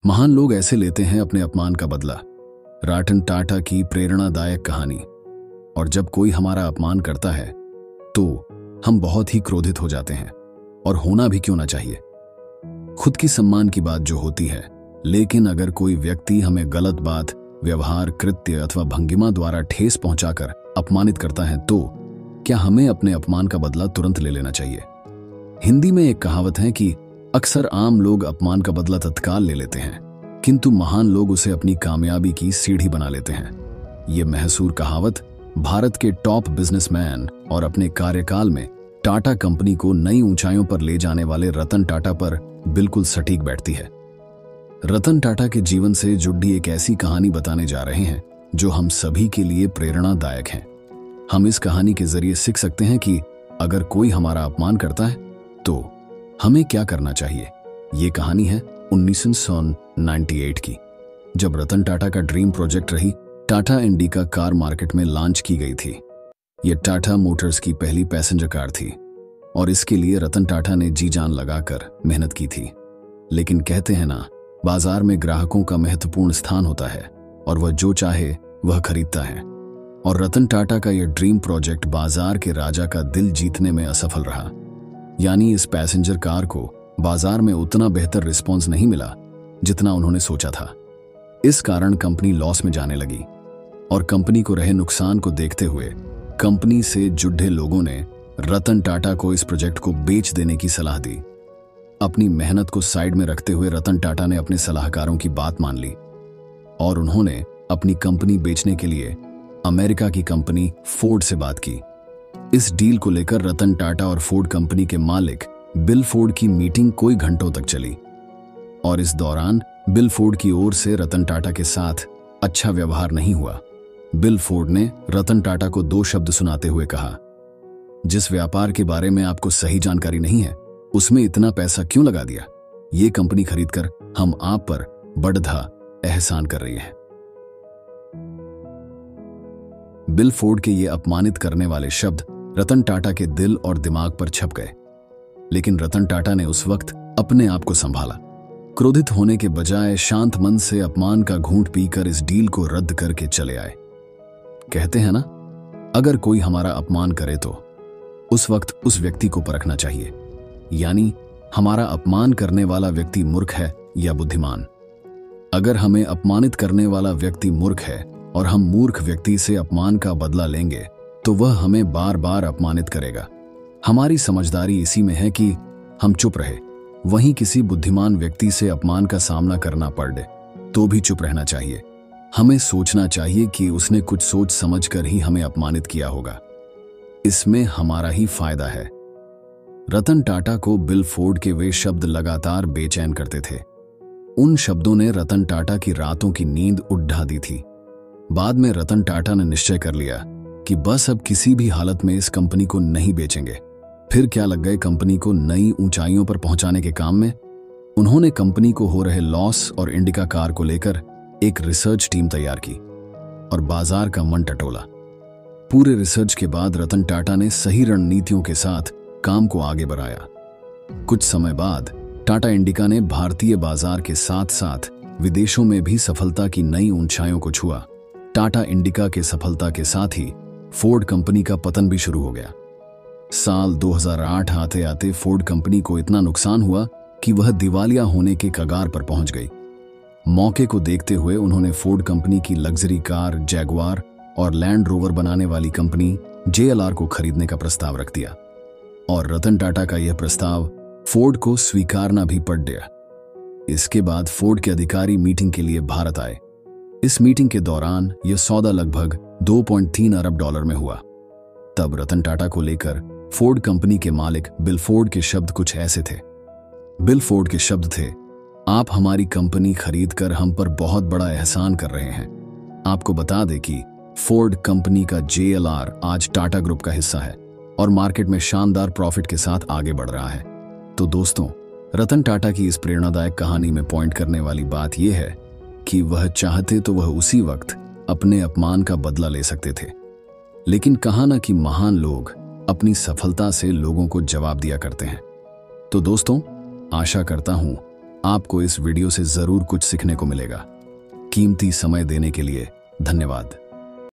महान लोग ऐसे लेते हैं अपने अपमान का बदला। रतन टाटा की प्रेरणादायक कहानी। और जब कोई हमारा अपमान करता है तो हम बहुत ही क्रोधित हो जाते हैं, और होना भी क्यों ना चाहिए। खुद की सम्मान की बात जो होती है, लेकिन अगर कोई व्यक्ति हमें गलत बात, व्यवहार, कृत्य अथवा भंगिमा द्वारा ठेस पहुंचाकर अपमानित करता है तो क्या हमें अपने अपमान का बदला तुरंत ले लेना चाहिए। हिंदी में एक कहावत है कि अक्सर आम लोग अपमान का बदला तत्काल ले लेते हैं, किंतु महान लोग उसे अपनी कामयाबी की सीढ़ी बना लेते हैं। ये महसूर कहावत भारत के टॉप बिजनेसमैन और अपने कार्यकाल में टाटा कंपनी को नई ऊंचाइयों पर ले जाने वाले रतन टाटा पर बिल्कुल सटीक बैठती है। रतन टाटा के जीवन से जुड़ी एक ऐसी कहानी बताने जा रहे हैं जो हम सभी के लिए प्रेरणादायक है। हम इस कहानी के जरिए सीख सकते हैं कि अगर कोई हमारा अपमान करता है तो हमें क्या करना चाहिए। ये कहानी है 1998 की, जब रतन टाटा का ड्रीम प्रोजेक्ट रही टाटा इंडिका कार मार्केट में लॉन्च की गई थी। यह टाटा मोटर्स की पहली पैसेंजर कार थी और इसके लिए रतन टाटा ने जी जान लगाकर मेहनत की थी। लेकिन कहते हैं ना, बाजार में ग्राहकों का महत्वपूर्ण स्थान होता है और वह जो चाहे वह खरीदता है। और रतन टाटा का यह ड्रीम प्रोजेक्ट बाजार के राजा का दिल जीतने में असफल रहा। यानी इस पैसेंजर कार को बाजार में उतना बेहतर रिस्पॉन्स नहीं मिला जितना उन्होंने सोचा था। इस कारण कंपनी लॉस में जाने लगी और कंपनी को रहे नुकसान को देखते हुए कंपनी से जुड़े लोगों ने रतन टाटा को इस प्रोजेक्ट को बेच देने की सलाह दी। अपनी मेहनत को साइड में रखते हुए रतन टाटा ने अपने सलाहकारों की बात मान ली और उन्होंने अपनी कंपनी बेचने के लिए अमेरिका की कंपनी फोर्ड से बात की। इस डील को लेकर रतन टाटा और फोर्ड कंपनी के मालिक बिल फोर्ड की मीटिंग कई घंटों तक चली और इस दौरान बिल फोर्ड की ओर से रतन टाटा के साथ अच्छा व्यवहार नहीं हुआ। बिल फोर्ड ने रतन टाटा को 2 शब्द सुनाते हुए कहा, जिस व्यापार के बारे में आपको सही जानकारी नहीं है उसमें इतना पैसा क्यों लगा दिया। ये कंपनी खरीदकर हम आप पर बड़धा एहसान कर रही है। बिल फोर्ड के ये अपमानित करने वाले शब्द रतन टाटा के दिल और दिमाग पर छप गए, लेकिन रतन टाटा ने उस वक्त अपने आप को संभाला। क्रोधित होने के बजाय शांत मन से अपमान का घूंट पीकर इस डील को रद्द करके चले आए। कहते हैं ना, अगर कोई हमारा अपमान करे तो उस वक्त उस व्यक्ति को परखना चाहिए, यानी हमारा अपमान करने वाला व्यक्ति मूर्ख है या बुद्धिमान। अगर हमें अपमानित करने वाला व्यक्ति मूर्ख है और हम मूर्ख व्यक्ति से अपमान का बदला लेंगे तो वह हमें बार बार अपमानित करेगा। हमारी समझदारी इसी में है कि हम चुप रहे। वहीं किसी बुद्धिमान व्यक्ति से अपमान का सामना करना पड़े तो भी चुप रहना चाहिए। हमें सोचना चाहिए कि उसने कुछ सोच समझकर ही हमें अपमानित किया होगा, इसमें हमारा ही फायदा है। रतन टाटा को बिल फोर्ड के वे शब्द लगातार बेचैन करते थे। उन शब्दों ने रतन टाटा की रातों की नींद उड़ा दी थी। बाद में रतन टाटा ने निश्चय कर लिया कि बस अब किसी भी हालत में इस कंपनी को नहीं बेचेंगे। फिर क्या लग गए कंपनी को नई ऊंचाइयों पर पहुंचाने के काम में। उन्होंने कंपनी को हो रहे लॉस और इंडिका कार को लेकर एक रिसर्च टीम तैयार की और बाजार का मन टटोला। पूरे रिसर्च के बाद रतन टाटा ने सही रणनीतियों के साथ काम को आगे बढ़ाया। कुछ समय बाद टाटा इंडिका ने भारतीय बाजार के साथ साथ विदेशों में भी सफलता की नई ऊंचाइयों को छुआ। टाटा इंडिका के सफलता के साथ ही फोर्ड कंपनी का पतन भी शुरू हो गया। साल 2008 आते आते फोर्ड कंपनी को इतना नुकसान हुआ कि वह दिवालिया होने के कगार पर पहुंच गई। मौके को देखते हुए उन्होंने फोर्ड कंपनी की लग्जरी कार जैगुआर और लैंड रोवर बनाने वाली कंपनी JLR को खरीदने का प्रस्ताव रख दिया और रतन टाटा का यह प्रस्ताव फोर्ड को स्वीकारना भी पड़ गया। इसके बाद फोर्ड के अधिकारी मीटिंग के लिए भारत आए। इस मीटिंग के दौरान यह सौदा लगभग 2.3 अरब डॉलर में हुआ। तब रतन टाटा को लेकर फोर्ड कंपनी के मालिक बिल फोर्ड के शब्द कुछ ऐसे थे। बिल फोर्ड के शब्द थे, आप हमारी कंपनी खरीदकर हम पर बहुत बड़ा एहसान कर रहे हैं। आपको बता दें कि फोर्ड कंपनी का JLR आज टाटा ग्रुप का हिस्सा है और मार्केट में शानदार प्रॉफिट के साथ आगे बढ़ रहा है। तो दोस्तों, रतन टाटा की इस प्रेरणादायक कहानी में पॉइंट करने वाली बात यह है कि वह चाहते तो वह उसी वक्त अपने अपमान का बदला ले सकते थे, लेकिन कहा ना कि महान लोग अपनी सफलता से लोगों को जवाब दिया करते हैं। तो दोस्तों, आशा करता हूं आपको इस वीडियो से जरूर कुछ सीखने को मिलेगा। कीमती समय देने के लिए धन्यवाद।